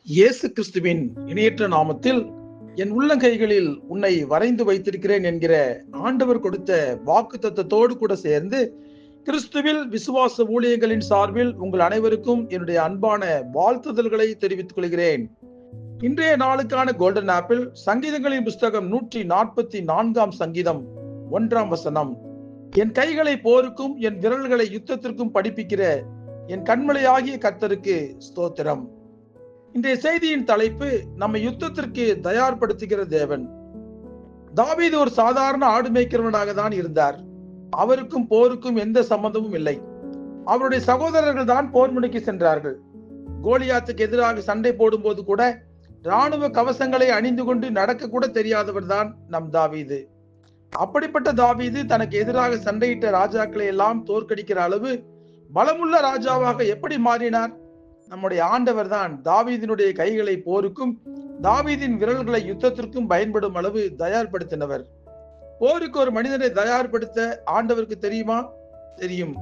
இயேசு கிறிஸ்துவின் இணையற்ற நாமத்தில் என் உள்ளங்கைகளில் உன்னை வரைந்து வைத்திருக்கிறேன் என்கிற ஆண்டவர் கொடுத்த வாக்குத்தத்தத்தோடு கூட சேர்ந்து கிறிஸ்துவில் விசுவாச ஊழியங்களின் சார்பில் உங்கள் அனைவருக்கும் என்னுடைய அன்பான வாழ்த்துதல்களை தெரிவித்துக் கொள்கிறேன். இன்றைய நாளுக்கான கோல்டன் ஆப்பிள் சங்கீதங்களின் புஸ்தகம் 144 சங்கீதம் 1 என் கைகளை போருக்கும் என் விரல்களை யுத்தத்திற்கும் படிப்பிக்கிற என் கண்மலையாகிய கர்த்தருக்கு ஸ்தோத்திரம். இன்றைய செய்தியின் தலைப்பு நம்மை யுத்தத்திற்கு தயார்படுத்துகிற தேவன். தாவீது ஒரு சாதாரண ஆடு மேய்க்கிறவனாக தான் இருந்தார். அவருக்கும் போருக்கும் எந்த சம்பந்தமும் இல்லை. அவருடைய சகோதரர்கள் தான் போர் முனைக்கு சென்றார்கள். கோலியாத்துக்கு எதிராக சண்டை போடும்போது கூட இராணுவ கவசங்களை அணிந்து கொண்டு நடக்க கூட தெரியாதவர் தான் நம் தாவீது. அப்படிப்பட்ட தாவீது தனக்கு எதிராக சண்டையிட்ட ராஜாக்களை எல்லாம் தோற்கடிக்கிற அளவு பலமுள்ள ராஜாவாக எப்படி மாறினார்? நம்முடைய ஆண்டவர் தான் தாவீதினுடைய கைகளை போருக்கும் தாவீதின் விரல்களை யுத்தத்திற்கும் பயன்படும் அளவு தயார்படுத்தினவர். போருக்கு ஒரு மனிதனை தயார்படுத்த ஆண்டவருக்கு தெரியுமா? தெரியும்.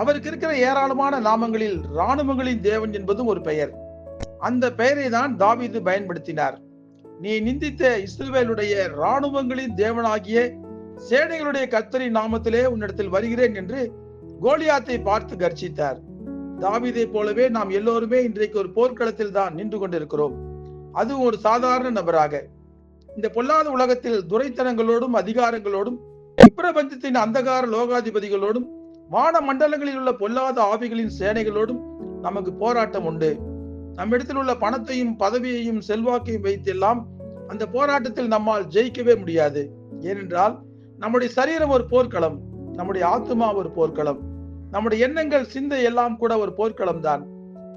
அவருக்கு இருக்கிற ஏராளமான நாமங்களில் இராணுவங்களின் தேவன் என்பதும் ஒரு பெயர். அந்த பெயரை தான் தாவீது பயன்படுத்தினார். நீ நிந்தித்த இஸ்ரவேலுடைய இராணுவங்களின் தேவனாகிய சேனைகளுடைய கர்த்தரின் நாமத்திலே உன்னிடத்தில் வருகிறேன் என்று கோலியாத்தை பார்த்து கர்ஜித்தார். தாவீதை போலவே நாம் எல்லோருமே இன்றைக்கு ஒரு போர்க்களத்தில் தான் நின்று கொண்டிருக்கிறோம். அது ஒரு சாதாரண நபராக. இந்த பொல்லாத உலகத்தில் துரைத்தனங்களோடும் அதிகாரங்களோடும் இப்பிரபஞ்சத்தின் அந்தகார லோகாதிபதிகளோடும் வான மண்டலங்களில் உள்ள பொல்லாத ஆவிகளின் சேனைகளோடும் நமக்கு போராட்டம் உண்டு. நம்மிடத்தில் உள்ள பணத்தையும் பதவியையும் செல்வாக்கையும் வைத்தெல்லாம் அந்த போராட்டத்தில் நம்மால் ஜெயிக்கவே முடியாது. ஏனென்றால் நம்முடைய சரீரம் ஒரு போர்க்களம், நம்முடைய ஆத்துமா ஒரு போர்க்களம், நம்முடைய எண்ணங்கள் சிந்தை எல்லாம் கூட ஒரு போர்க்களம் தான்.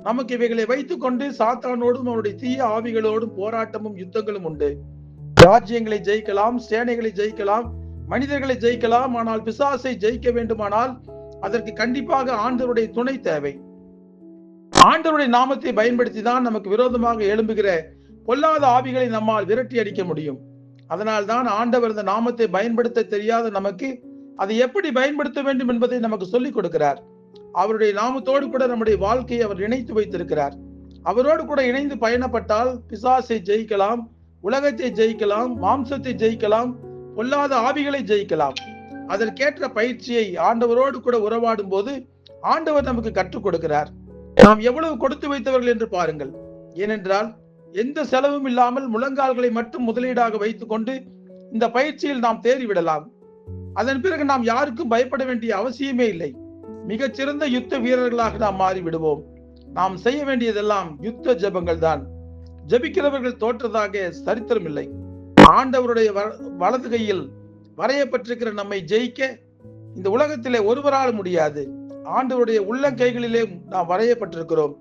நமக்கு இவைகளை வைத்துக் கொண்டு சாத்தானோடும் அவருடைய தீய ஆவிகளோடும் போராட்டமும் யுத்தங்களும் உண்டு. ராஜ்யங்களை ஜெயிக்கலாம், சேனைகளை ஜெயிக்கலாம், மனிதர்களை ஜெயிக்கலாம். ஆனால் பிசாசை ஜெயிக்க வேண்டுமானால் அதற்கு கண்டிப்பாக ஆண்டவருடைய துணை தேவை. ஆண்டவருடைய நாமத்தை பயன்படுத்தி தான் நமக்கு விரோதமாக எழும்புகிற பொல்லாத ஆவிகளை நம்மால் விரட்டி அடிக்க முடியும். அதனால் தான் ஆண்டவர் இந்த நாமத்தை பயன்படுத்த தெரியாத நமக்கு அதை எப்படி பயன்படுத்த வேண்டும் என்பதை நமக்கு சொல்லிக் கொடுக்கிறார். அவருடைய நாமத்தோடு கூட நம்முடைய வாழ்க்கையை அவர் இணைத்து வைத்திருக்கிறார். அவரோடு கூட இணைந்து பயணப்பட்டால் பிசாசை ஜெயிக்கலாம், உலகத்தை ஜெயிக்கலாம், மாம்சத்தை ஜெயிக்கலாம், பொல்லாத ஆவிகளை ஜெயிக்கலாம். அதற்கேற்ற பயிற்சியை ஆண்டவரோடு கூட உறவாடும் போது ஆண்டவர் நமக்கு கற்றுக் கொடுக்கிறார். நாம் எவ்வளவு கொடுத்து வைத்தவர்கள் என்று பாருங்கள். ஏனென்றால் எந்த செலவும் இல்லாமல் முழங்கால்களை மட்டும் முதலீடாக வைத்துக் கொண்டு இந்த பயிற்சியில் நாம் தேறிவிடலாம். அதன் பிறகு நாம் யாருக்கும் பயப்பட வேண்டிய அவசியமே இல்லை. மிகச்சிறந்த யுத்த வீரர்களாக நாம் மாறி விடுவோம். நாம் செய்ய வேண்டியதெல்லாம் யுத்த ஜெபங்கள் தான். ஜெபிக்கிறவர்கள் தோற்றதாக சரித்திரம் இல்லை. ஆண்டவருடைய வலது கையில் வரையப்பட்டிருக்கிற நம்மை ஜெயிக்க இந்த உலகத்திலே ஒருவரால் முடியாது. ஆண்டவருடைய உள்ளங்கைகளிலே நாம் வரையப்பட்டிருக்கிறோம்.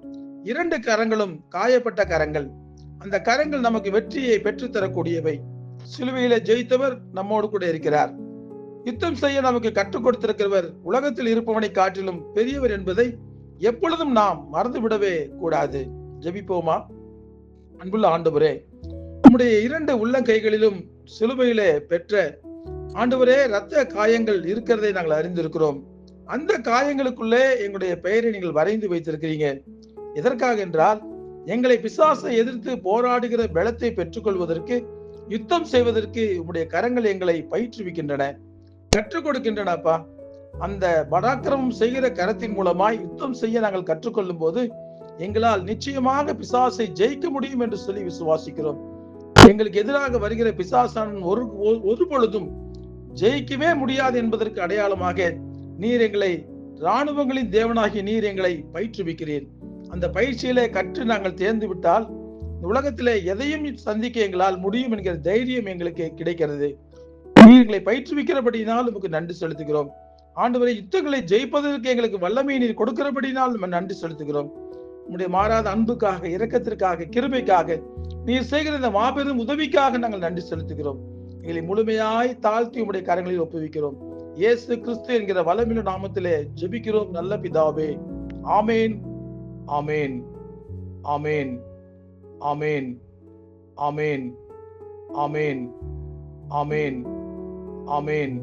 2 கரங்களும் காயப்பட்ட கரங்கள். அந்த கரங்கள் நமக்கு வெற்றியை பெற்றுத்தரக்கூடியவை. சிலுவையிலே ஜெயித்தவர் நம்மோடு கூட இருக்கிறார். யுத்தம் செய்ய நமக்கு கற்றுக் கொடுத்திருக்கிறவர் உலகத்தில் இருப்பவனை காட்டிலும் பெரியவர் என்பதை எப்பொழுதும் நாம் மறந்துவிடவே கூடாது. ஜெபிப்போமா? அன்புள்ள ஆண்டவரே, நம்முடைய 2 உள்ளங்கைகளிலும் சிலுவையிலே பெற்ற ஆண்டவரே இரத்த காயங்கள் இருக்கிறதை நாங்கள் அறிந்திருக்கிறோம். அந்த காயங்களுக்குள்ளே எங்களுடைய பெயரை நீங்கள் வரைந்து வைத்திருக்கிறீங்க. எதற்காக என்றால் எங்களை பிசாசை எதிர்த்து போராடுகிற பலத்தை பெற்றுக்கொள்வதற்கு, யுத்தம் செய்வதற்கு உங்களுடைய கரங்கள் எங்களை பயிற்றுவிக்கின்றன, கற்றுக் கொடுக்கின்றனப்பா. அந்த பராக்கிரமம் செய்கிற கரத்தின் மூலமாய் யுத்தம் செய்ய நாங்கள் கற்றுக்கொள்ளும் போது எங்களால் நிச்சயமாக பிசாசை ஜெயிக்க முடியும் என்று சொல்லி விசுவாசிக்கிறோம். எங்களுக்கு எதிராக வருகிற பிசாசான ஒரு பொழுதும் ஜெயிக்கவே முடியாது என்பதற்கு அடையாளமாக நீர் எங்களை இராணுவங்களின் தேவனாகிய நீர் எங்களை பயிற்றுவிக்கிறீர். அந்த பயிற்சியிலே கற்று நாங்கள் தேர்ந்து விட்டால் இந்த உலகத்திலே எதையும் சந்திக்க எங்களால் முடியும் என்கிற தைரியம் எங்களுக்கு கிடைக்கிறது. நீர் எங்களை பயிற்றுவிக்கிறபடினால் உமக்கு நன்றி செலுத்துகிறோம். ஆண்டவரை, யுத்தங்களை ஜெயிப்பதற்கு எங்களுக்கு வல்லமையை நீர் கொடுக்கிறபடினால் நம்ம நன்றி செலுத்துகிறோம். உம்முடைய மாறாத அன்புக்காக, இரக்கத்திற்காக, கிருபைக்காக, நீர் செய்கிற இந்த மாபெரும் உதவிக்காக நாங்கள் நன்றி செலுத்துகிறோம். எங்களை முழுமையாய் தாழ்த்தி உம்முடைய கரங்களில் ஒப்புவிக்கிறோம். இயேசு கிறிஸ்து என்கிற வல்லமையுள்ள நாமத்திலே ஜெபிக்கிறோம் நல்ல பிதாவே. ஆமேன், ஆமேன், ஆமேன், ஆமேன், ஆமேன், ஆமேன், ஆமேன், ஆமேன்,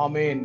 ஆமேன்.